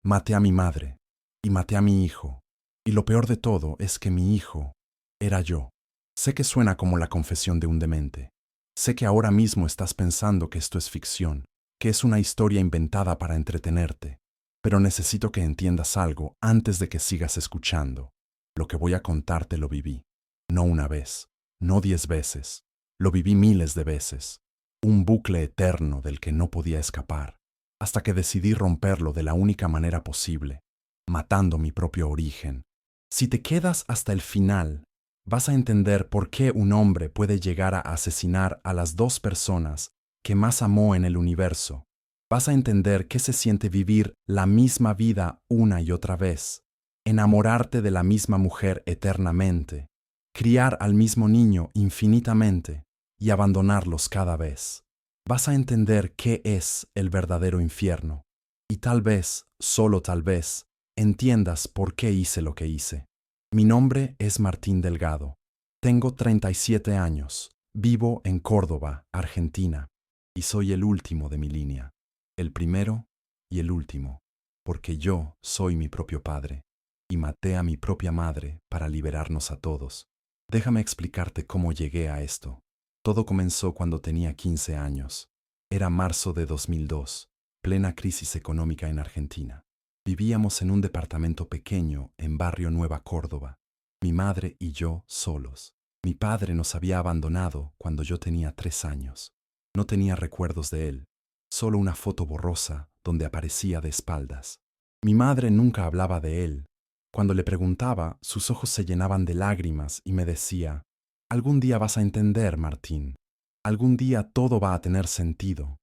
Maté a mi madre y maté a mi hijo. Y lo peor de todo es que mi hijo era yo. Sé que suena como la confesión de un demente. Sé que ahora mismo estás pensando que esto es ficción, que es una historia inventada para entretenerte. Pero necesito que entiendas algo antes de que sigas escuchando. Lo que voy a contarte lo viví. No una vez, no 10 veces. Lo viví miles de veces. Un bucle eterno del que no podía escapar, hasta que decidí romperlo de la única manera posible, matando mi propio origen. Si te quedas hasta el final, vas a entender por qué un hombre puede llegar a asesinar a las dos personas que más amó en el universo. Vas a entender qué se siente vivir la misma vida una y otra vez, enamorarte de la misma mujer eternamente, criar al mismo niño infinitamente y abandonarlos cada vez. Vas a entender qué es el verdadero infierno y tal vez, solo tal vez, entiendas por qué hice lo que hice. Mi nombre es Martín Delgado. Tengo 37 años. Vivo en Córdoba, Argentina, y soy el último de mi línea. El primero y el último, porque yo soy mi propio padre, y maté a mi propia madre para liberarnos a todos. Déjame explicarte cómo llegué a esto. Todo comenzó cuando tenía 15 años. Era marzo de 2002, plena crisis económica en Argentina. Vivíamos en un departamento pequeño en Barrio Nueva Córdoba, mi madre y yo solos. Mi padre nos había abandonado cuando yo tenía 3 años. No tenía recuerdos de él, solo una foto borrosa donde aparecía de espaldas. Mi madre nunca hablaba de él. Cuando le preguntaba, sus ojos se llenaban de lágrimas y me decía: «Algún día vas a entender, Martín. Algún día todo va a tener sentido».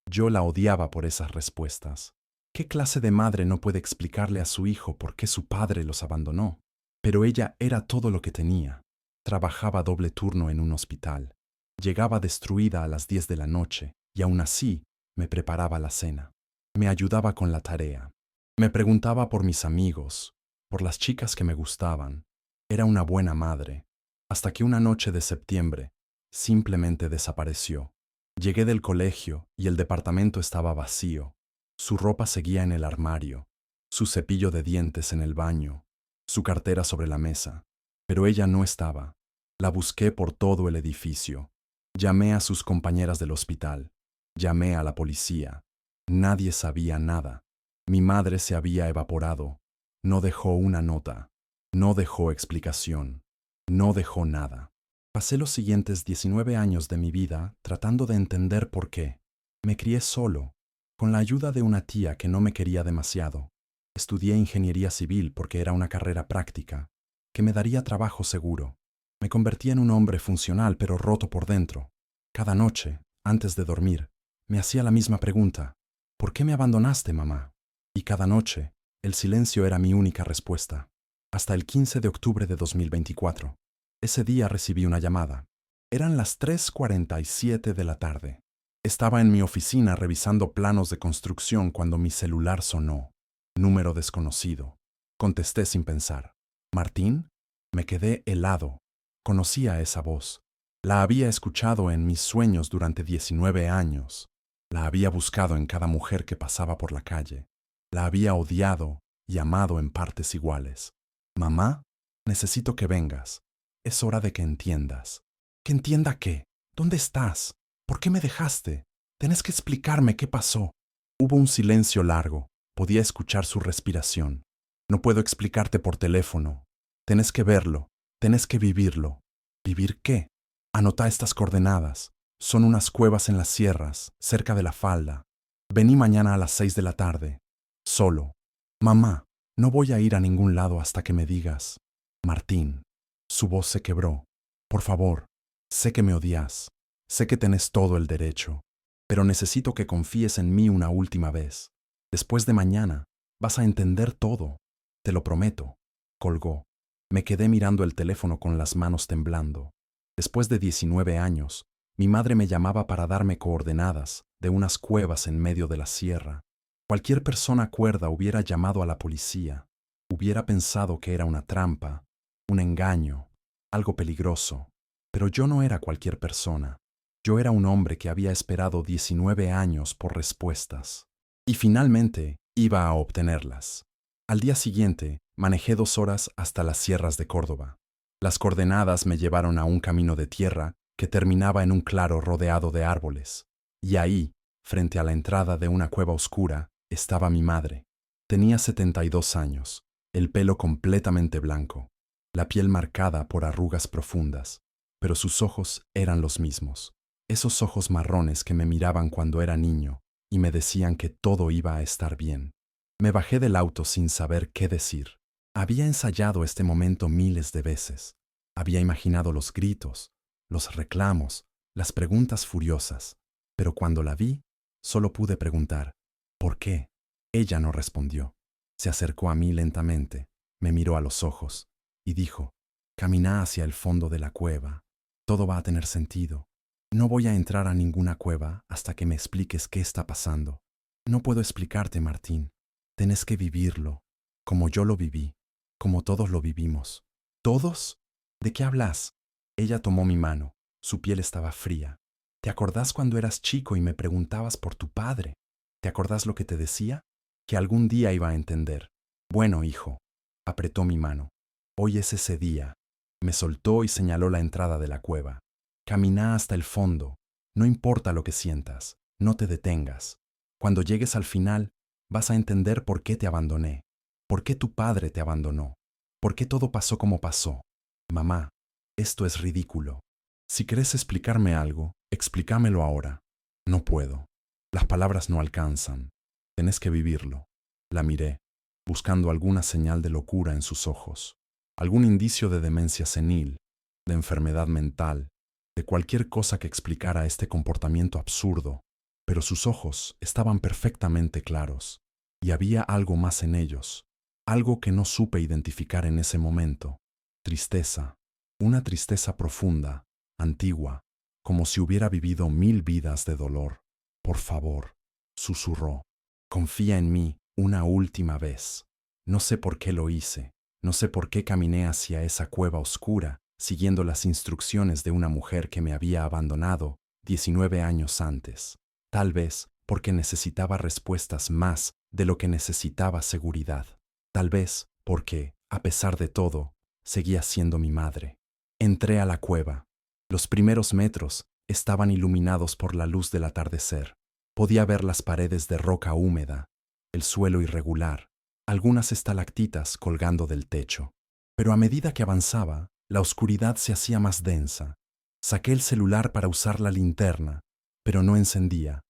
Yo la odiaba por esas respuestas. ¿Qué clase de madre no puede explicarle a su hijo por qué su padre los abandonó? Pero ella era todo lo que tenía. Trabajaba doble turno en un hospital. Llegaba destruida a las 10 de la noche y aún así me preparaba la cena. Me ayudaba con la tarea. Me preguntaba por mis amigos, por las chicas que me gustaban. Era una buena madre, hasta que una noche de septiembre simplemente desapareció. Llegué del colegio y el departamento estaba vacío. Su ropa seguía en el armario, su cepillo de dientes en el baño, su cartera sobre la mesa, pero ella no estaba. La busqué por todo el edificio. Llamé a sus compañeras del hospital. Llamé a la policía. Nadie sabía nada. Mi madre se había evaporado. No dejó una nota. No dejó explicación. No dejó nada. Pasé los siguientes 19 años de mi vida tratando de entender por qué. Me crié solo, con la ayuda de una tía que no me quería demasiado. Estudié ingeniería civil porque era una carrera práctica, que me daría trabajo seguro. Me convertí en un hombre funcional pero roto por dentro. Cada noche, antes de dormir, me hacía la misma pregunta: ¿por qué me abandonaste, mamá? Y cada noche, el silencio era mi única respuesta. Hasta el 15 de octubre de 2024. Ese día recibí una llamada. Eran las 3:47 de la tarde. Estaba en mi oficina revisando planos de construcción cuando mi celular sonó. Número desconocido. Contesté sin pensar. ¿Martín? Me quedé helado. Conocía esa voz. La había escuchado en mis sueños durante 19 años. La había buscado en cada mujer que pasaba por la calle. La había odiado y amado en partes iguales. «Mamá, necesito que vengas. Es hora de que entiendas». ¿Que entienda qué? ¿Dónde estás? ¿Por qué me dejaste? Tenés que explicarme qué pasó. Hubo un silencio largo. Podía escuchar su respiración. No puedo explicarte por teléfono. Tenés que verlo. Tenés que vivirlo. ¿Vivir qué? Anotá estas coordenadas. Son unas cuevas en las sierras, cerca de la falda. Vení mañana a las 6 de la tarde. Solo. Mamá, no voy a ir a ningún lado hasta que me digas. Martín. Su voz se quebró. Por favor, sé que me odias. Sé que tenés todo el derecho. Pero necesito que confíes en mí una última vez. Después de mañana, vas a entender todo. Te lo prometo. Colgó. Me quedé mirando el teléfono con las manos temblando. Después de 19 años, mi madre me llamaba para darme coordenadas de unas cuevas en medio de la sierra. Cualquier persona cuerda hubiera llamado a la policía. Hubiera pensado que era una trampa, un engaño, algo peligroso. Pero yo no era cualquier persona. Yo era un hombre que había esperado 19 años por respuestas. Y finalmente, Iba a obtenerlas. Al día siguiente, manejé 2 horas hasta las sierras de Córdoba. Las coordenadas me llevaron a un camino de tierra que terminaba en un claro rodeado de árboles. Y ahí, frente a la entrada de una cueva oscura, estaba mi madre. Tenía 72 años, el pelo completamente blanco, la piel marcada por arrugas profundas, pero sus ojos eran los mismos, esos ojos marrones que me miraban cuando era niño y me decían que todo iba a estar bien. Me bajé del auto sin saber qué decir. Había ensayado este momento miles de veces. Había imaginado los gritos, los reclamos, las preguntas furiosas, pero cuando la vi, solo pude preguntar, ¿por qué? Ella no respondió. Se acercó a mí lentamente, me miró a los ojos y dijo, camina hacia el fondo de la cueva. Todo va a tener sentido. No voy a entrar a ninguna cueva hasta que me expliques qué está pasando. No puedo explicarte, Martín. Tenés que vivirlo, como yo lo viví, como todos lo vivimos. ¿Todos? ¿De qué hablas? Ella tomó mi mano. Su piel estaba fría. ¿Te acordás cuando eras chico y me preguntabas por tu padre? ¿Te acordás lo que te decía? Que algún día iba a entender. Bueno, hijo, apretó mi mano. Hoy es ese día. Me soltó y señaló la entrada de la cueva. Camina hasta el fondo. No importa lo que sientas, no te detengas. Cuando llegues al final, vas a entender por qué te abandoné, por qué tu padre te abandonó, por qué todo pasó como pasó. Mamá, esto es ridículo. Si querés explicarme algo, explícamelo ahora. No puedo. Las palabras no alcanzan. Tenés que vivirlo. La miré, buscando alguna señal de locura en sus ojos, algún indicio de demencia senil, de enfermedad mental, de cualquier cosa que explicara este comportamiento absurdo, pero sus ojos estaban perfectamente claros, y había algo más en ellos, algo que no supe identificar en ese momento. Tristeza, una tristeza profunda, antigua, como si hubiera vivido 1000 vidas de dolor. Por favor, susurró, confía en mí una última vez. No sé por qué lo hice, no sé por qué caminé hacia esa cueva oscura, siguiendo las instrucciones de una mujer que me había abandonado 19 años antes. Tal vez porque necesitaba respuestas más de lo que necesitaba seguridad. Tal vez porque, a pesar de todo, seguía siendo mi madre. Entré a la cueva. Los primeros metros estaban iluminados por la luz del atardecer. Podía ver las paredes de roca húmeda, el suelo irregular, algunas estalactitas colgando del techo. Pero a medida que avanzaba, la oscuridad se hacía más densa. Saqué el celular para usar la linterna, pero no encendía.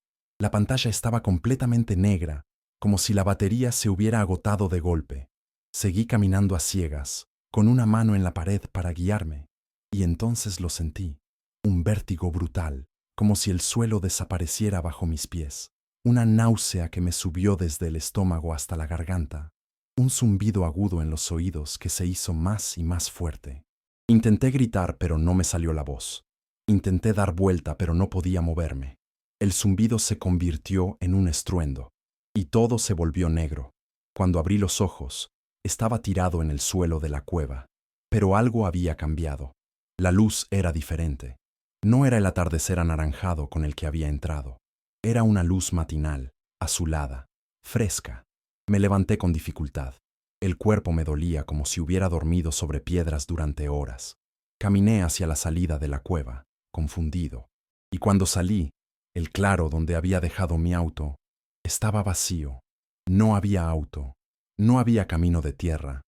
La pantalla estaba completamente negra, como si la batería se hubiera agotado de golpe. Seguí caminando a ciegas, con una mano en la pared para guiarme, y entonces lo sentí. Un vértigo brutal, como si el suelo desapareciera bajo mis pies. Una náusea que me subió desde el estómago hasta la garganta. Un zumbido agudo en los oídos que se hizo más y más fuerte. Intenté gritar, pero no me salió la voz. Intenté dar vuelta, pero no podía moverme. El zumbido se convirtió en un estruendo, y todo se volvió negro. Cuando abrí los ojos, estaba tirado en el suelo de la cueva. Pero algo había cambiado. La luz era diferente. No era el atardecer anaranjado con el que había entrado. Era una luz matinal, azulada, fresca. Me levanté con dificultad. El cuerpo me dolía como si hubiera dormido sobre piedras durante horas. Caminé hacia la salida de la cueva, confundido. Y cuando salí, el claro donde había dejado mi auto estaba vacío. No había auto. No había camino de tierra.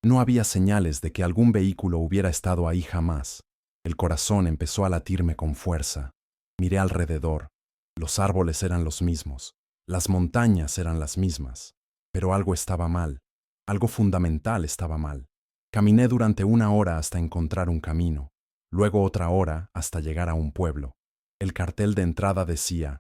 No había señales de que algún vehículo hubiera estado ahí jamás. El corazón empezó a latirme con fuerza. Miré alrededor. Los árboles eran los mismos. Las montañas eran las mismas. Pero algo estaba mal. Algo fundamental estaba mal. Caminé durante 1 hora hasta encontrar un camino. Luego otra hora hasta llegar a un pueblo. El cartel de entrada decía,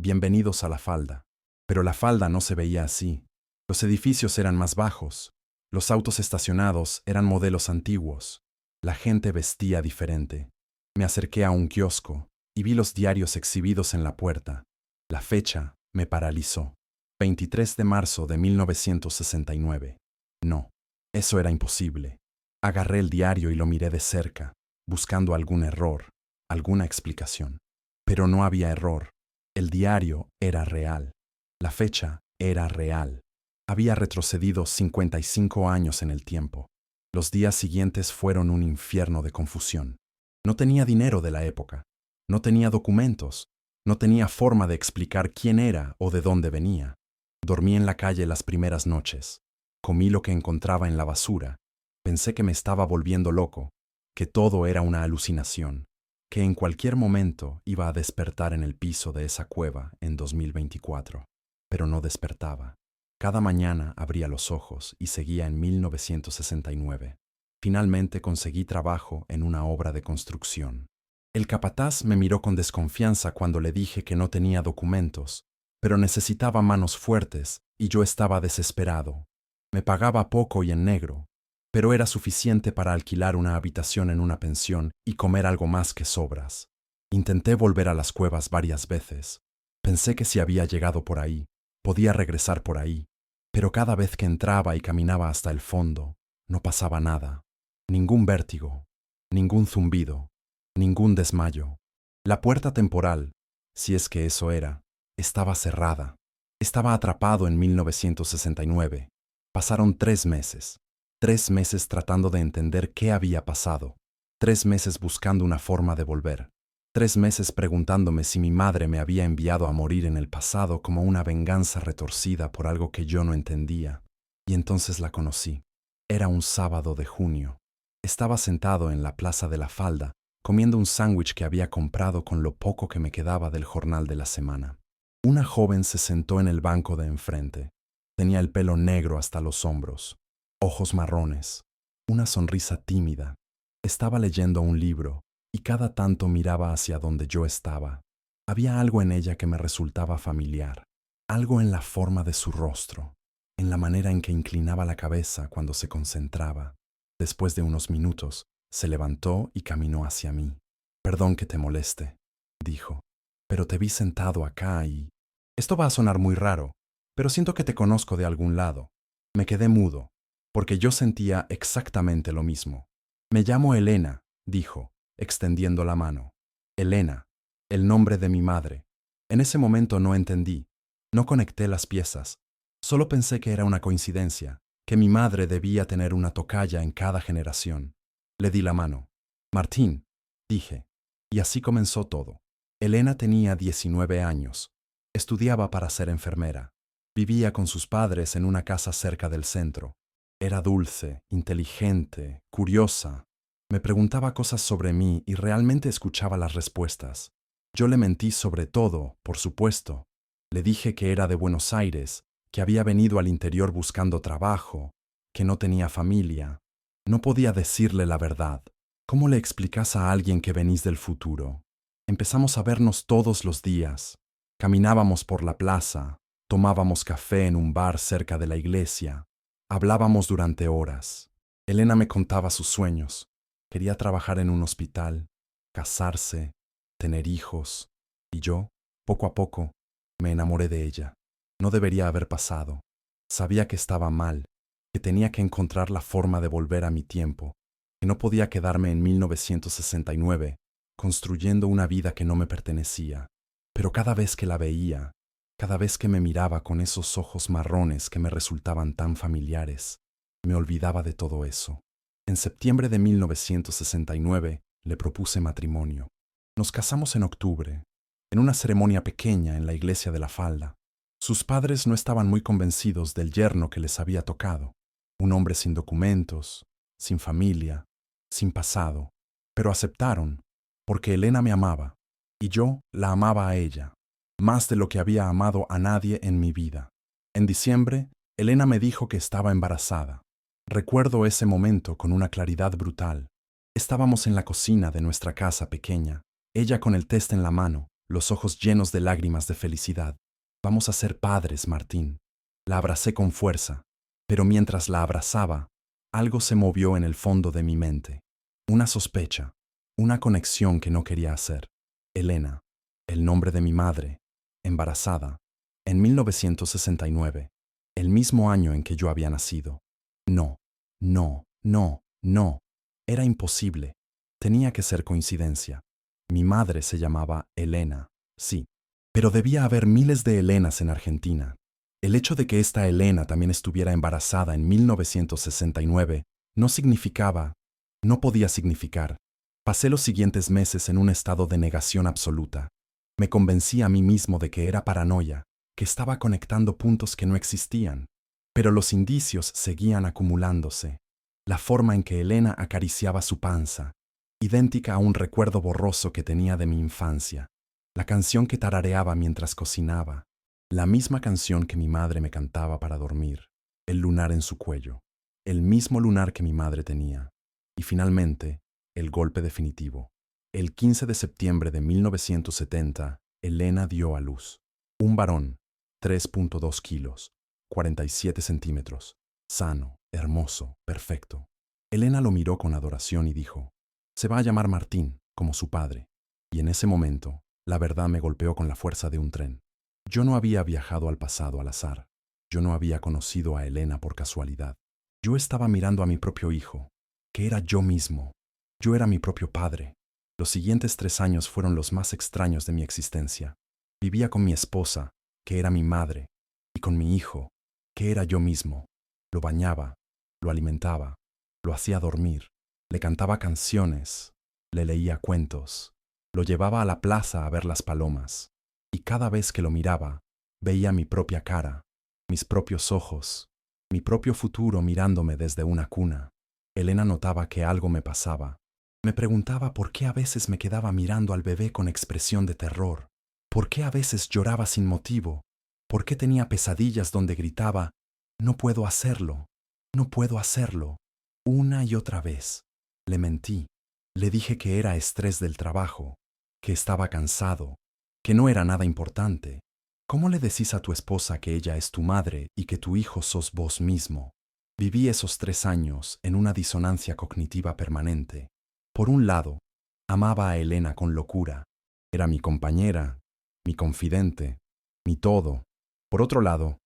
«Bienvenidos a la falda». Pero la falda no se veía así. Los edificios eran más bajos. Los autos estacionados eran modelos antiguos. La gente vestía diferente. Me acerqué a un kiosco y vi los diarios exhibidos en la puerta. La fecha me paralizó. 23 de marzo de 1969. No, eso era imposible. Agarré el diario y lo miré de cerca, buscando algún error, alguna explicación. Pero no había error. El diario era real. La fecha era real. Había retrocedido 55 años en el tiempo. Los días siguientes fueron un infierno de confusión. No tenía dinero de la época. No tenía documentos. No tenía forma de explicar quién era o de dónde venía. Dormí en la calle las primeras noches. Comí lo que encontraba en la basura. Pensé que me estaba volviendo loco, que todo era una alucinación, que en cualquier momento iba a despertar en el piso de esa cueva en 2024. Pero no despertaba. Cada mañana abría los ojos y seguía en 1969. Finalmente conseguí trabajo en una obra de construcción. El capataz me miró con desconfianza cuando le dije que no tenía documentos, pero necesitaba manos fuertes y yo estaba desesperado. Me pagaba poco y en negro, pero era suficiente para alquilar una habitación en una pensión y comer algo más que sobras. Intenté volver a las cuevas varias veces. Pensé que si había llegado por ahí, podía regresar por ahí, pero cada vez que entraba y caminaba hasta el fondo, no pasaba nada. Ningún vértigo, ningún zumbido, ningún desmayo. La puerta temporal, si es que eso era, estaba cerrada. Estaba atrapado en 1969. Pasaron 3 meses. 3 meses tratando de entender qué había pasado. 3 meses buscando una forma de volver. 3 meses preguntándome si mi madre me había enviado a morir en el pasado como una venganza retorcida por algo que yo no entendía. Y entonces la conocí. Era un sábado de junio. Estaba sentado en la Plaza de la Falda, comiendo un sándwich que había comprado con lo poco que me quedaba del jornal de la semana. Una joven se sentó en el banco de enfrente. Tenía el pelo negro hasta los hombros, ojos marrones, una sonrisa tímida. Estaba leyendo un libro y cada tanto miraba hacia donde yo estaba. Había algo en ella que me resultaba familiar, algo en la forma de su rostro, en la manera en que inclinaba la cabeza cuando se concentraba. Después de unos minutos, se levantó y caminó hacia mí. «Perdón que te moleste», dijo, «pero te vi sentado acá y... Esto va a sonar muy raro, pero siento que te conozco de algún lado». Me quedé mudo, porque yo sentía exactamente lo mismo. «Me llamo Elena», dijo, extendiendo la mano. Elena, el nombre de mi madre. En ese momento no entendí, no conecté las piezas. Solo pensé que era una coincidencia, que mi madre debía tener una tocaya en cada generación. Le di la mano. «Martín», dije, y así comenzó todo. Elena tenía 19 años. Estudiaba para ser enfermera. Vivía con sus padres en una casa cerca del centro. Era dulce, inteligente, curiosa. Me preguntaba cosas sobre mí y realmente escuchaba las respuestas. Yo le mentí sobre todo, por supuesto. Le dije que era de Buenos Aires, que había venido al interior buscando trabajo, que no tenía familia. No podía decirle la verdad. ¿Cómo le explicas a alguien que venís del futuro? Empezamos a vernos todos los días. Caminábamos por la plaza, tomábamos café en un bar cerca de la iglesia. Hablábamos durante horas. Elena me contaba sus sueños. Quería trabajar en un hospital, casarse, tener hijos. Y yo, poco a poco, me enamoré de ella. No debería haber pasado. Sabía que estaba mal, que tenía que encontrar la forma de volver a mi tiempo, que no podía quedarme en 1969, construyendo una vida que no me pertenecía. Pero cada vez que la veía, cada vez que me miraba con esos ojos marrones que me resultaban tan familiares, me olvidaba de todo eso. En septiembre de 1969 le propuse matrimonio. Nos casamos en octubre, en una ceremonia pequeña en la iglesia de la Falda. Sus padres no estaban muy convencidos del yerno que les había tocado, un hombre sin documentos, sin familia, sin pasado, pero aceptaron, porque Elena me amaba, y yo la amaba a ella, más de lo que había amado a nadie en mi vida. En diciembre, Elena me dijo que estaba embarazada. Recuerdo ese momento con una claridad brutal. Estábamos en la cocina de nuestra casa pequeña, ella con el test en la mano, los ojos llenos de lágrimas de felicidad. «Vamos a ser padres, Martín». La abracé con fuerza, pero mientras la abrazaba, algo se movió en el fondo de mi mente. Una sospecha, una conexión que no quería hacer. Elena, el nombre de mi madre, embarazada, en 1969, el mismo año en que yo había nacido. No, no, no, no. Era imposible. Tenía que ser coincidencia. Mi madre se llamaba Elena, sí, pero debía haber miles de Elenas en Argentina. El hecho de que esta Elena también estuviera embarazada en 1969 no significaba, no podía significar. Pasé los siguientes meses en un estado de negación absoluta. Me convencí a mí mismo de que era paranoia, que estaba conectando puntos que no existían. Pero los indicios seguían acumulándose. La forma en que Elena acariciaba su panza, idéntica a un recuerdo borroso que tenía de mi infancia. La canción que tarareaba mientras cocinaba. La misma canción que mi madre me cantaba para dormir. El lunar en su cuello. El mismo lunar que mi madre tenía. Y finalmente, el golpe definitivo. El 15 de septiembre de 1970, Elena dio a luz. Un varón, 3.2 kilos, 47 centímetros, sano, hermoso, perfecto. Elena lo miró con adoración y dijo, se va a llamar Martín, como su padre. Y en ese momento, la verdad me golpeó con la fuerza de un tren. Yo no había viajado al pasado al azar. Yo no había conocido a Elena por casualidad. Yo estaba mirando a mi propio hijo, que era yo mismo. Yo era mi propio padre. Los siguientes 3 años fueron los más extraños de mi existencia. Vivía con mi esposa, que era mi madre, y con mi hijo, que era yo mismo. Lo bañaba, lo alimentaba, lo hacía dormir, le cantaba canciones, le leía cuentos, lo llevaba a la plaza a ver las palomas, y cada vez que lo miraba, veía mi propia cara, mis propios ojos, mi propio futuro mirándome desde una cuna. Elena notaba que algo me pasaba. Me preguntaba por qué a veces me quedaba mirando al bebé con expresión de terror, por qué a veces lloraba sin motivo, por qué tenía pesadillas donde gritaba, no puedo hacerlo, no puedo hacerlo, una y otra vez. Le mentí, le dije que era estrés del trabajo, que estaba cansado, que no era nada importante. ¿Cómo le decís a tu esposa que ella es tu madre y que tu hijo sos vos mismo? Viví esos 3 años en una disonancia cognitiva permanente. Por un lado, amaba a Elena con locura. Era mi compañera, mi confidente, mi todo. Por otro lado,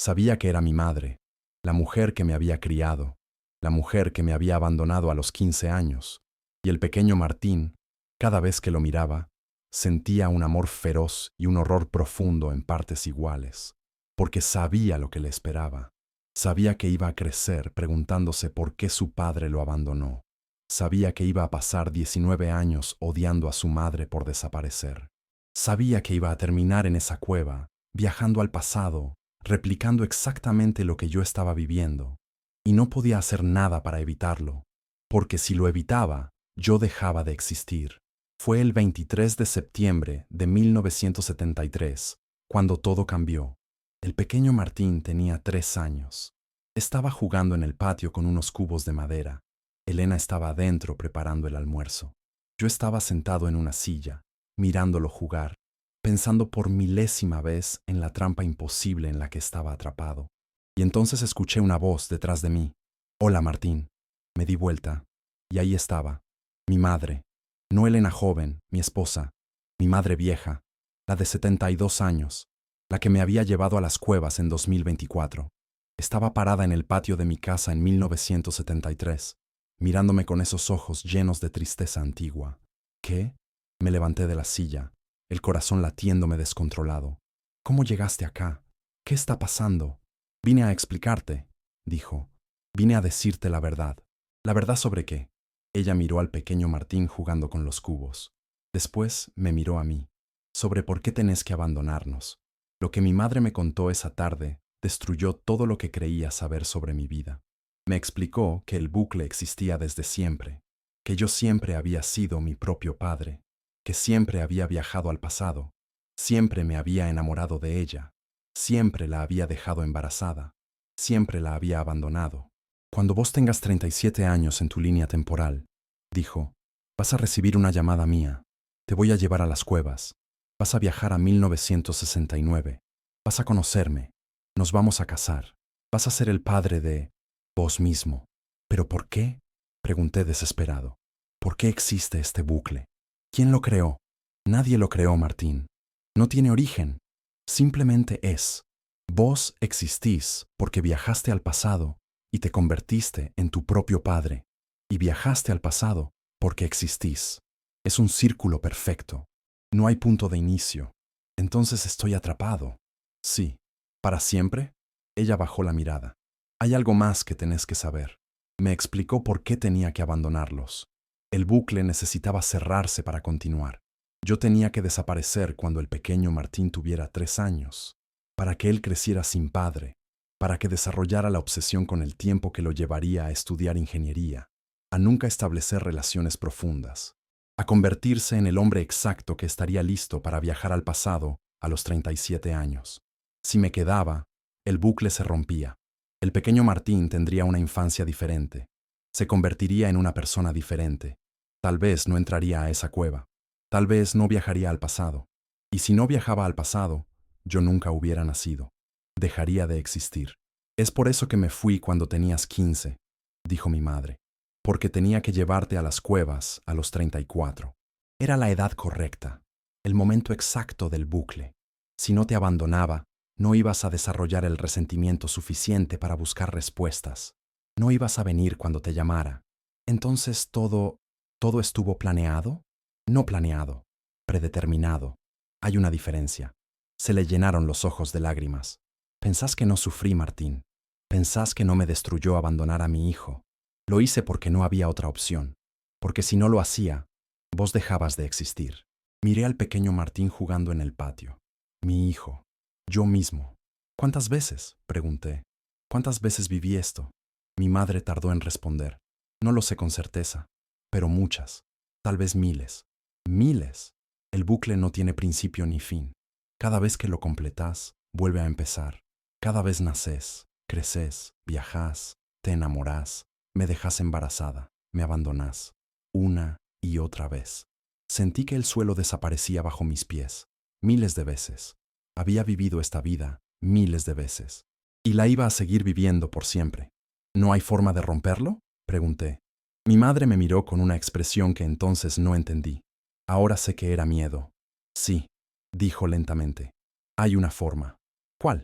sabía que era mi madre, la mujer que me había criado, la mujer que me había abandonado a los 15 años. Y el pequeño Martín, cada vez que lo miraba, sentía un amor feroz y un horror profundo en partes iguales, porque sabía lo que le esperaba. Sabía que iba a crecer preguntándose por qué su padre lo abandonó. Sabía que iba a pasar 19 años odiando a su madre por desaparecer. Sabía que iba a terminar en esa cueva, viajando al pasado, replicando exactamente lo que yo estaba viviendo. Y no podía hacer nada para evitarlo, porque si lo evitaba, yo dejaba de existir. Fue el 23 de septiembre de 1973, cuando todo cambió. El pequeño Martín tenía 3 años. Estaba jugando en el patio con unos cubos de madera. Elena estaba adentro preparando el almuerzo. Yo estaba sentado en una silla, mirándolo jugar, pensando por milésima vez en la trampa imposible en la que estaba atrapado. Y entonces escuché una voz detrás de mí. Hola, Martín. Me di vuelta, y ahí estaba, mi madre. No Elena joven, mi esposa, mi madre vieja, la de 72 años, la que me había llevado a las cuevas en 2024. Estaba parada en el patio de mi casa en 1973, mirándome con esos ojos llenos de tristeza antigua. ¿Qué? Me levanté de la silla, el corazón latiéndome descontrolado. ¿Cómo llegaste acá? ¿Qué está pasando? Vine a explicarte, dijo. Vine a decirte la verdad. ¿La verdad sobre qué? Ella miró al pequeño Martín jugando con los cubos. Después me miró a mí. Sobre por qué tenés que abandonarnos. Lo que mi madre me contó esa tarde destruyó todo lo que creía saber sobre mi vida. Me explicó que el bucle existía desde siempre, que yo siempre había sido mi propio padre, que siempre había viajado al pasado, siempre me había enamorado de ella, siempre la había dejado embarazada, siempre la había abandonado. Cuando vos tengas 37 años en tu línea temporal, dijo, vas a recibir una llamada mía, te voy a llevar a las cuevas, vas a viajar a 1969, vas a conocerme, nos vamos a casar, vas a ser el padre de vos mismo. ¿Pero por qué? Pregunté desesperado. ¿Por qué existe este bucle? ¿Quién lo creó? Nadie lo creó, Martín. No tiene origen. Simplemente es. Vos existís porque viajaste al pasado y te convertiste en tu propio padre. Y viajaste al pasado porque existís. Es un círculo perfecto. No hay punto de inicio. Entonces estoy atrapado. Sí, ¿Para siempre? Ella bajó la mirada. Hay algo más que tenés que saber. Me explicó por qué tenía que abandonarlos. El bucle necesitaba cerrarse para continuar. Yo tenía que desaparecer cuando el pequeño Martín tuviera 3 años, para que él creciera sin padre, para que desarrollara la obsesión con el tiempo que lo llevaría a estudiar ingeniería, a nunca establecer relaciones profundas, a convertirse en el hombre exacto que estaría listo para viajar al pasado a los 37 años. Si me quedaba, el bucle se rompía. El pequeño Martín tendría una infancia diferente. Se convertiría en una persona diferente. Tal vez no entraría a esa cueva. Tal vez no viajaría al pasado. Y si no viajaba al pasado, yo nunca hubiera nacido. Dejaría de existir. Es por eso que me fui cuando tenías 15, dijo mi madre. Porque tenía que llevarte a las cuevas a los 34. Era la edad correcta, el momento exacto del bucle. Si no te abandonaba, no ibas a desarrollar el resentimiento suficiente para buscar respuestas. No ibas a venir cuando te llamara. Entonces todo estuvo planeado. No planeado, predeterminado. Hay una diferencia. Se le llenaron los ojos de lágrimas. Pensás que no sufrí, Martín. Pensás que no me destruyó abandonar a mi hijo. Lo hice porque no había otra opción. Porque si no lo hacía, vos dejabas de existir. Miré al pequeño Martín jugando en el patio. Mi hijo. Yo mismo. ¿Cuántas veces? Pregunté. ¿Cuántas veces viví esto? Mi madre tardó en responder. No lo sé con certeza, pero muchas. Tal vez miles. Miles. El bucle no tiene principio ni fin. Cada vez que lo completás, vuelve a empezar. Cada vez nacés, creces, viajás, te enamorás, me dejás embarazada, me abandonás. Una y otra vez. Sentí que el suelo desaparecía bajo mis pies. Miles de veces. Había vivido esta vida miles de veces. Y la iba a seguir viviendo por siempre. ¿No hay forma de romperlo? Pregunté. Mi madre me miró con una expresión que entonces no entendí. Ahora sé que era miedo. Sí, dijo lentamente. Hay una forma. ¿Cuál?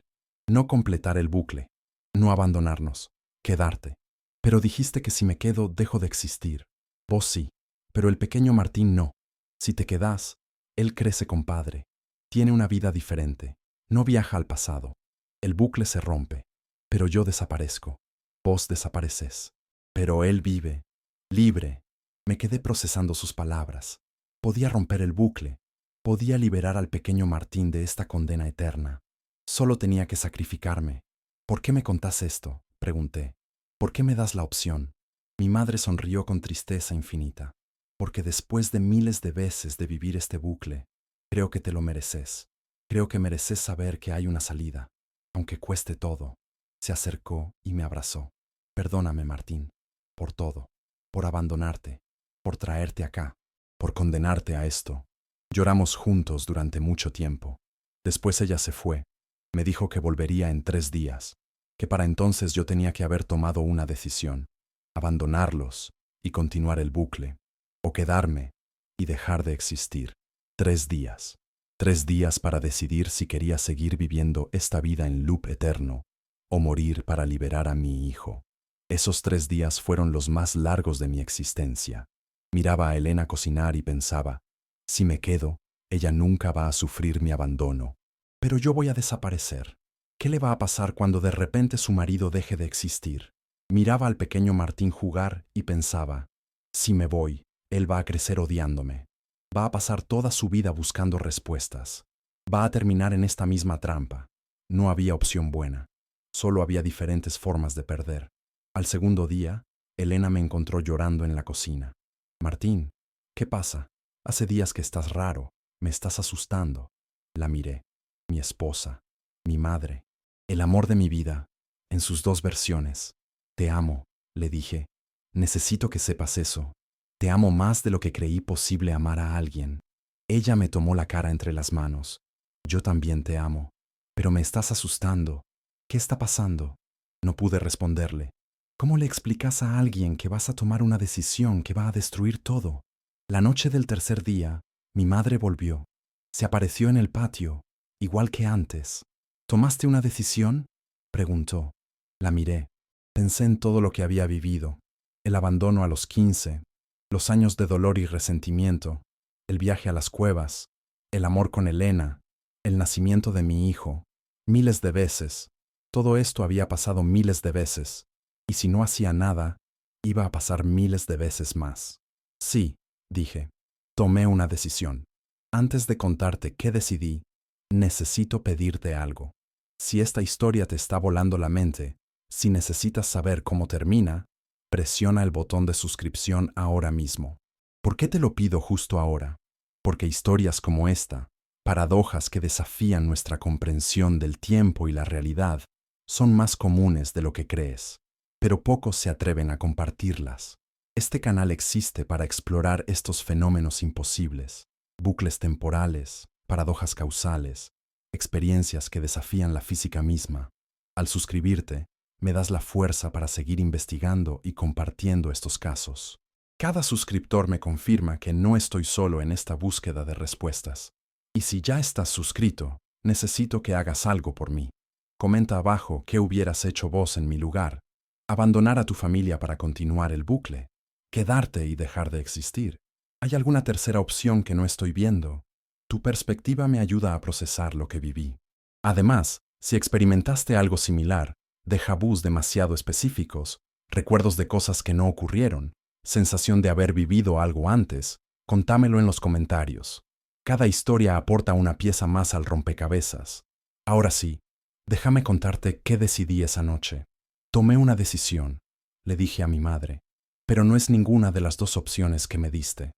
No completar el bucle. No abandonarnos. Quedarte. Pero dijiste que si me quedo, dejo de existir. Vos sí, pero el pequeño Martín no. Si te quedás, él crece compadre. Tiene una vida diferente. No viaja al pasado. El bucle se rompe. Pero yo desaparezco. Vos desapareces. Pero él vive. Libre. Me quedé procesando sus palabras. Podía romper el bucle. Podía liberar al pequeño Martín de esta condena eterna. Solo tenía que sacrificarme. ¿Por qué me contás esto? Pregunté. ¿Por qué me das la opción? Mi madre sonrió con tristeza infinita. Porque después de miles de veces de vivir este bucle, creo que te lo mereces. Creo que mereces saber que hay una salida, aunque cueste todo. Se acercó y me abrazó. Perdóname, Martín, por todo, por abandonarte, por traerte acá, por condenarte a esto. Lloramos juntos durante mucho tiempo. Después ella se fue. Me dijo que volvería en 3 días, que para entonces yo tenía que haber tomado una decisión, abandonarlos y continuar el bucle, o quedarme y dejar de existir. 3 días. 3 días para decidir si quería seguir viviendo esta vida en loop eterno o morir para liberar a mi hijo. Esos 3 días fueron los más largos de mi existencia. Miraba a Elena cocinar y pensaba, si me quedo, ella nunca va a sufrir mi abandono. Pero yo voy a desaparecer. ¿Qué le va a pasar cuando de repente su marido deje de existir? Miraba al pequeño Martín jugar y pensaba, si me voy, él va a crecer odiándome. Va a pasar toda su vida buscando respuestas. Va a terminar en esta misma trampa. No había opción buena. Solo había diferentes formas de perder. Al segundo día, Elena me encontró llorando en la cocina. Martín, ¿qué pasa? Hace días que estás raro. Me estás asustando. La miré. Mi esposa. Mi madre. El amor de mi vida. En sus 2 versiones. Te amo, le dije. Necesito que sepas eso. Te amo más de lo que creí posible amar a alguien. Ella me tomó la cara entre las manos. Yo también te amo. Pero me estás asustando. ¿Qué está pasando? No pude responderle. ¿Cómo le explicas a alguien que vas a tomar una decisión que va a destruir todo? La noche del tercer día, mi madre volvió. Se apareció en el patio, igual que antes. ¿Tomaste una decisión? Preguntó. La miré. Pensé en todo lo que había vivido. El abandono a los 15, los años de dolor y resentimiento, el viaje a las cuevas, el amor con Elena, el nacimiento de mi hijo, Miles de veces. Todo esto había pasado miles de veces. Y si no hacía nada, iba a pasar miles de veces más. Sí, dije. Tomé una decisión. Antes de contarte qué decidí, necesito pedirte algo. Si esta historia te está volando la mente, si necesitas saber cómo termina, presiona el botón de suscripción ahora mismo. ¿Por qué te lo pido justo ahora? Porque historias como esta, paradojas que desafían nuestra comprensión del tiempo y la realidad, son más comunes de lo que crees, pero pocos se atreven a compartirlas. Este canal existe para explorar estos fenómenos imposibles, bucles temporales, paradojas causales, experiencias que desafían la física misma. Al suscribirte, me das la fuerza para seguir investigando y compartiendo estos casos. Cada suscriptor me confirma que no estoy solo en esta búsqueda de respuestas. Y si ya estás suscrito, necesito que hagas algo por mí. Comenta abajo qué hubieras hecho vos en mi lugar. Abandonar a tu familia para continuar el bucle. Quedarte y dejar de existir. ¿Hay alguna tercera opción que no estoy viendo? Tu perspectiva me ayuda a procesar lo que viví. Además, si experimentaste algo similar, déjà vus demasiado específicos, recuerdos de cosas que no ocurrieron, sensación de haber vivido algo antes, contámelo en los comentarios. Cada historia aporta una pieza más al rompecabezas. Ahora sí, déjame contarte qué decidí esa noche. Tomé una decisión, le dije a mi madre, pero no es ninguna de las dos opciones que me diste.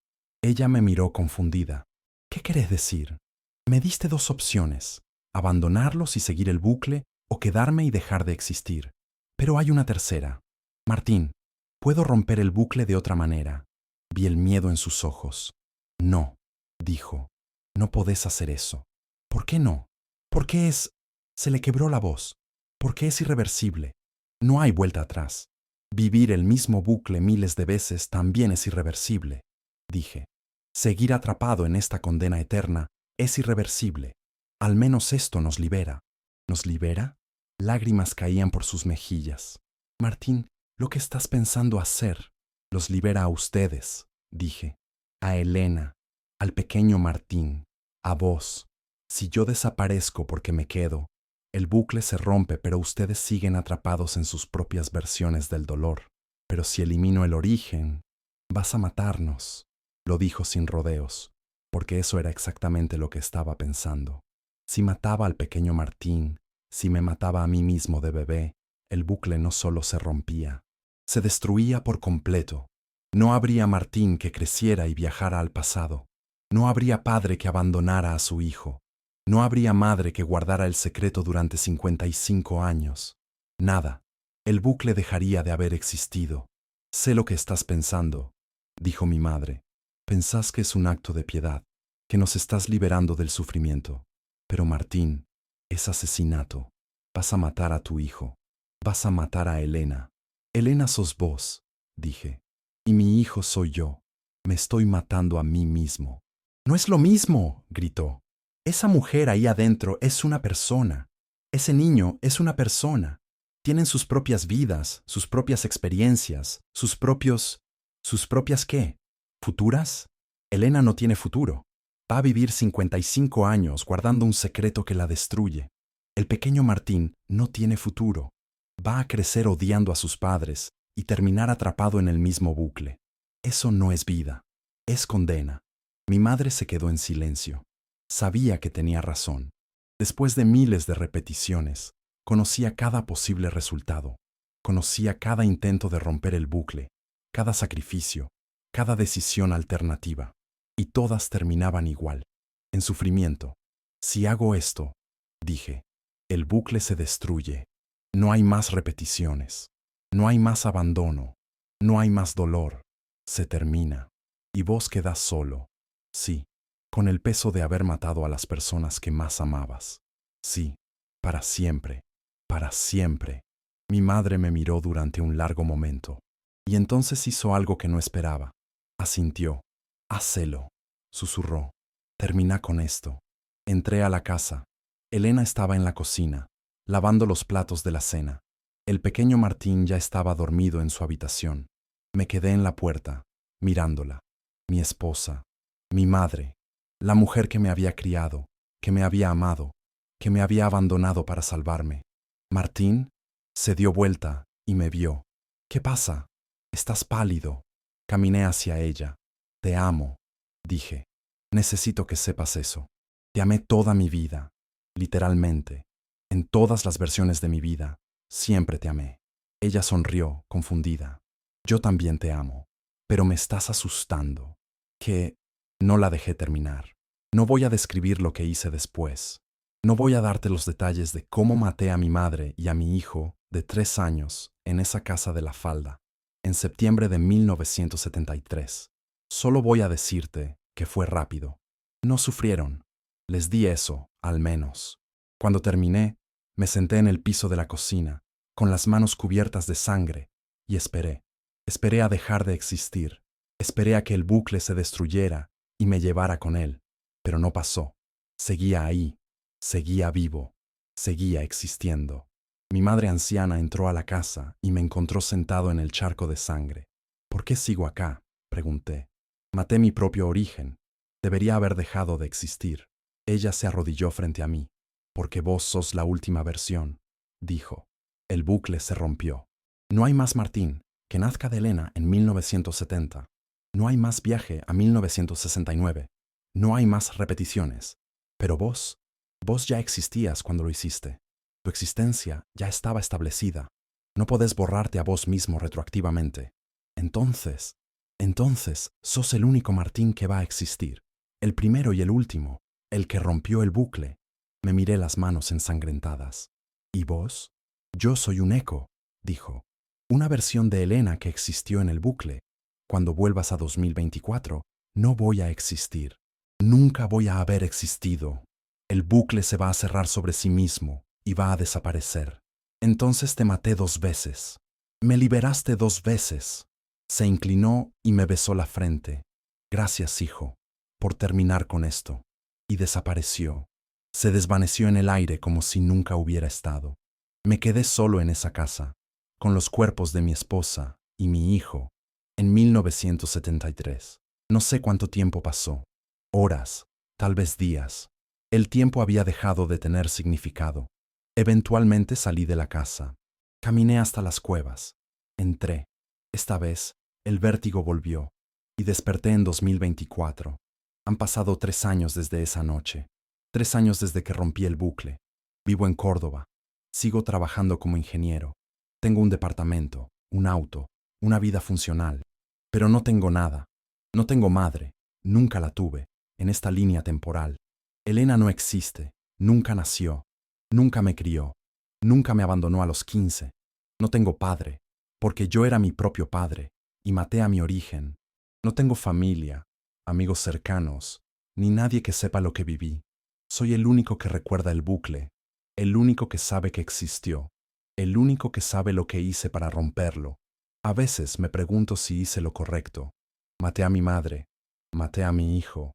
Ella me miró confundida. ¿Qué querés decir? Me diste dos opciones, abandonarlos y seguir el bucle o quedarme y dejar de existir. Pero hay una tercera. Martín, puedo romper el bucle de otra manera. Vi el miedo en sus ojos. No, dijo, no podés hacer eso. ¿Por qué no? Porque es... Se le quebró la voz. Porque es irreversible. No hay vuelta atrás. Vivir el mismo bucle miles de veces también es irreversible, dije. Seguir atrapado en esta condena eterna es irreversible. Al menos esto nos libera. ¿Nos libera? Lágrimas caían por sus mejillas. Martín, lo que estás pensando hacer los libera a ustedes, dije. A Elena, al pequeño Martín, a vos. Si yo desaparezco porque me quedo, el bucle se rompe, pero ustedes siguen atrapados en sus propias versiones del dolor. Pero si elimino el origen, vas a matarnos, lo dijo sin rodeos, porque eso era exactamente lo que estaba pensando. Si mataba al pequeño Martín, si me mataba a mí mismo de bebé, el bucle no solo se rompía, se destruía por completo. No habría Martín que creciera y viajara al pasado. No habría padre que abandonara a su hijo. No habría madre que guardara el secreto durante 55 años. Nada. El bucle dejaría de haber existido. Sé lo que estás pensando, dijo mi madre. Pensás que es un acto de piedad, que nos estás liberando del sufrimiento. Pero Martín, es asesinato. Vas a matar a tu hijo. Vas a matar a Elena. Elena sos vos, dije. Y mi hijo soy yo. Me estoy matando a mí mismo. No es lo mismo, gritó. Esa mujer ahí adentro es una persona. Ese niño es una persona. Tienen sus propias vidas, sus propias experiencias, ¿sus propias qué? ¿Futuras? Elena no tiene futuro. Va a vivir 55 años guardando un secreto que la destruye. El pequeño Martín no tiene futuro. Va a crecer odiando a sus padres y terminar atrapado en el mismo bucle. Eso no es vida, es condena. Mi madre se quedó en silencio. Sabía que tenía razón. Después de miles de repeticiones, conocía cada posible resultado. Conocía cada intento de romper el bucle, cada sacrificio, cada decisión alternativa. Y todas terminaban igual, en sufrimiento. Si hago esto, dije, el bucle se destruye. No hay más repeticiones. No hay más abandono. No hay más dolor. Se termina. Y vos quedás solo. Sí, con el peso de haber matado a las personas que más amabas. Sí, para siempre, para siempre. Mi madre me miró durante un largo momento, y entonces hizo algo que no esperaba. Asintió. Hacelo, susurró. Termina con esto. Entré a la casa. Elena estaba en la cocina, lavando los platos de la cena. El pequeño Martín ya estaba dormido en su habitación. Me quedé en la puerta, mirándola. Mi esposa, mi madre, la mujer que me había criado, que me había amado, que me había abandonado para salvarme. Martín se dio vuelta y me vio. ¿Qué pasa? Estás pálido. Caminé hacia ella. Te amo, dije. Necesito que sepas eso. Te amé toda mi vida, literalmente. En todas las versiones de mi vida, siempre te amé. Ella sonrió, confundida. Yo también te amo, pero me estás asustando. Que no la dejé terminar. No voy a describir lo que hice después. No voy a darte los detalles de cómo maté a mi madre y a mi hijo de 3 años en esa casa de La Falda, en septiembre de 1973. Solo voy a decirte que fue rápido. No sufrieron. Les di eso, al menos. Cuando terminé, me senté en el piso de la cocina, con las manos cubiertas de sangre, y esperé. Esperé a dejar de existir. Esperé a que el bucle se destruyera y me llevara con él. Pero no pasó. Seguía ahí. Seguía vivo. Seguía existiendo. Mi madre anciana entró a la casa y me encontró sentado en el charco de sangre. ¿Por qué sigo acá?, pregunté. Maté mi propio origen. Debería haber dejado de existir. Ella se arrodilló frente a mí. Porque vos sos la última versión, dijo. El bucle se rompió. No hay más Martín, que nazca de Elena en 1970. No hay más viaje a 1969. No hay más repeticiones. Pero vos ya existías cuando lo hiciste. Tu existencia ya estaba establecida. No podés borrarte a vos mismo retroactivamente. Entonces, sos el único Martín que va a existir. El primero y el último, el que rompió el bucle. Me miré las manos ensangrentadas. ¿Y vos? Yo soy un eco, dijo. Una versión de Elena que existió en el bucle. Cuando vuelvas a 2024, no voy a existir. Nunca voy a haber existido. El bucle se va a cerrar sobre sí mismo y va a desaparecer. Entonces te maté 2 veces. Me liberaste 2 veces. Se inclinó y me besó la frente. Gracias, hijo, por terminar con esto. Y desapareció. Se desvaneció en el aire como si nunca hubiera estado. Me quedé solo en esa casa, con los cuerpos de mi esposa y mi hijo, en 1973. No sé cuánto tiempo pasó. Horas, tal vez días. El tiempo había dejado de tener significado. Eventualmente salí de la casa. Caminé hasta las cuevas. Entré. Esta vez, el vértigo volvió, y desperté en 2024. Han pasado 3 años desde esa noche. 3 años desde que rompí el bucle. Vivo en Córdoba. Sigo trabajando como ingeniero. Tengo un departamento, un auto, una vida funcional. Pero no tengo nada. No tengo madre. Nunca la tuve, en esta línea temporal. Elena no existe. Nunca nació. Nunca me crió. Nunca me abandonó a los 15. No tengo padre, porque yo era mi propio padre, y maté a mi origen. No tengo familia, amigos cercanos, ni nadie que sepa lo que viví. Soy el único que recuerda el bucle, el único que sabe que existió, el único que sabe lo que hice para romperlo. A veces me pregunto si hice lo correcto. Maté a mi madre, maté a mi hijo,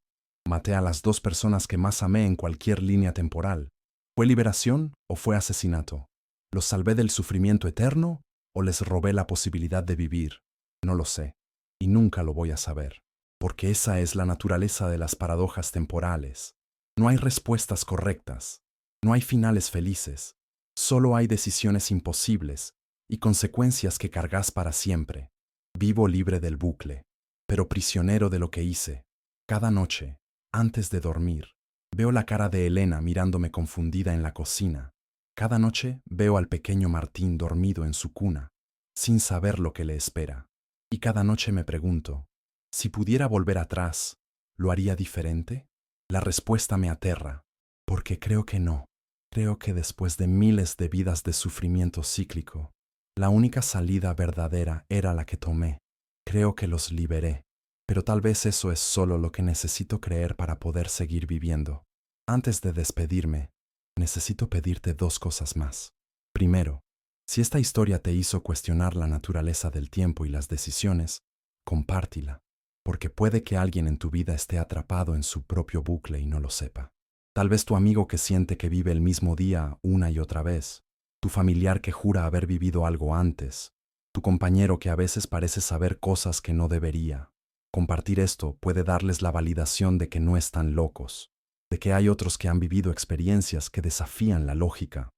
maté a las 2 personas que más amé en cualquier línea temporal. ¿Fue liberación o fue asesinato? ¿Los salvé del sufrimiento eterno o les robé la posibilidad de vivir? No lo sé, y nunca lo voy a saber, porque esa es la naturaleza de las paradojas temporales. No hay respuestas correctas, no hay finales felices, solo hay decisiones imposibles y consecuencias que cargas para siempre. Vivo libre del bucle, pero prisionero de lo que hice. Cada noche, antes de dormir, veo la cara de Elena mirándome confundida en la cocina. Cada noche veo al pequeño Martín dormido en su cuna, sin saber lo que le espera. Y cada noche me pregunto, si pudiera volver atrás, ¿lo haría diferente? La respuesta me aterra, porque creo que no. Creo que después de miles de vidas de sufrimiento cíclico, la única salida verdadera era la que tomé. Creo que los liberé, pero tal vez eso es solo lo que necesito creer para poder seguir viviendo. Antes de despedirme, necesito pedirte 2 cosas más. Primero, si esta historia te hizo cuestionar la naturaleza del tiempo y las decisiones, compártila, porque puede que alguien en tu vida esté atrapado en su propio bucle y no lo sepa. Tal vez tu amigo que siente que vive el mismo día una y otra vez, tu familiar que jura haber vivido algo antes, tu compañero que a veces parece saber cosas que no debería. Compartir esto puede darles la validación de que no están locos. de que hay otros que han vivido experiencias que desafían la lógica.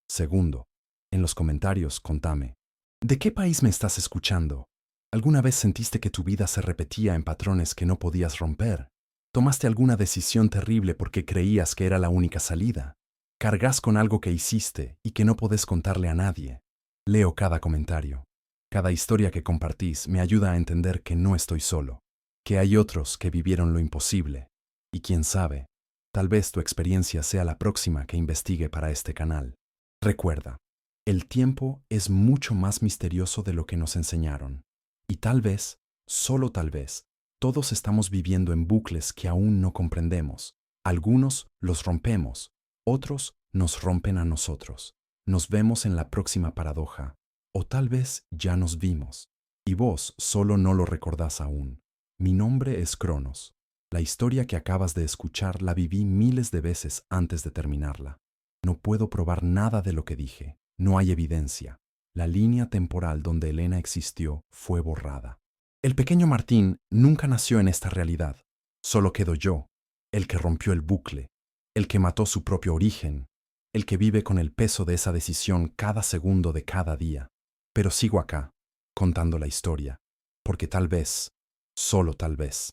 Segundo, en los comentarios contame, ¿de qué país me estás escuchando? ¿Alguna vez sentiste que tu vida se repetía en patrones que no podías romper? ¿Tomaste alguna decisión terrible porque creías que era la única salida? ¿Cargas con algo que hiciste y que no podés contarle a nadie? Leo cada comentario. Cada historia que compartís me ayuda a entender que no estoy solo, que hay otros que vivieron lo imposible. Y quién sabe, tal vez tu experiencia sea la próxima que investigue para este canal. Recuerda, el tiempo es mucho más misterioso de lo que nos enseñaron. Y tal vez, solo tal vez, todos estamos viviendo en bucles que aún no comprendemos. Algunos los rompemos, otros nos rompen a nosotros. Nos vemos en la próxima paradoja, o tal vez ya nos vimos, y vos solo no lo recordás aún. Mi nombre es Cronos. La historia que acabas de escuchar la viví miles de veces antes de terminarla. No puedo probar nada de lo que dije. No hay evidencia. La línea temporal donde Elena existió fue borrada. El pequeño Martín nunca nació en esta realidad. Solo quedo yo, el que rompió el bucle, el que mató su propio origen, el que vive con el peso de esa decisión cada segundo de cada día. Pero sigo acá, contando la historia, porque tal vez, solo tal vez,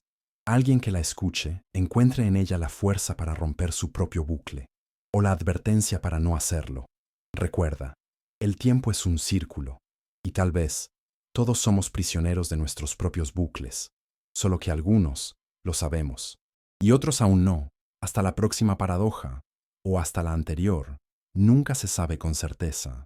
alguien que la escuche encuentre en ella la fuerza para romper su propio bucle, o la advertencia para no hacerlo. Recuerda, el tiempo es un círculo, y tal vez todos somos prisioneros de nuestros propios bucles, solo que algunos lo sabemos, y otros aún no. Hasta la próxima paradoja, o hasta la anterior, nunca se sabe con certeza.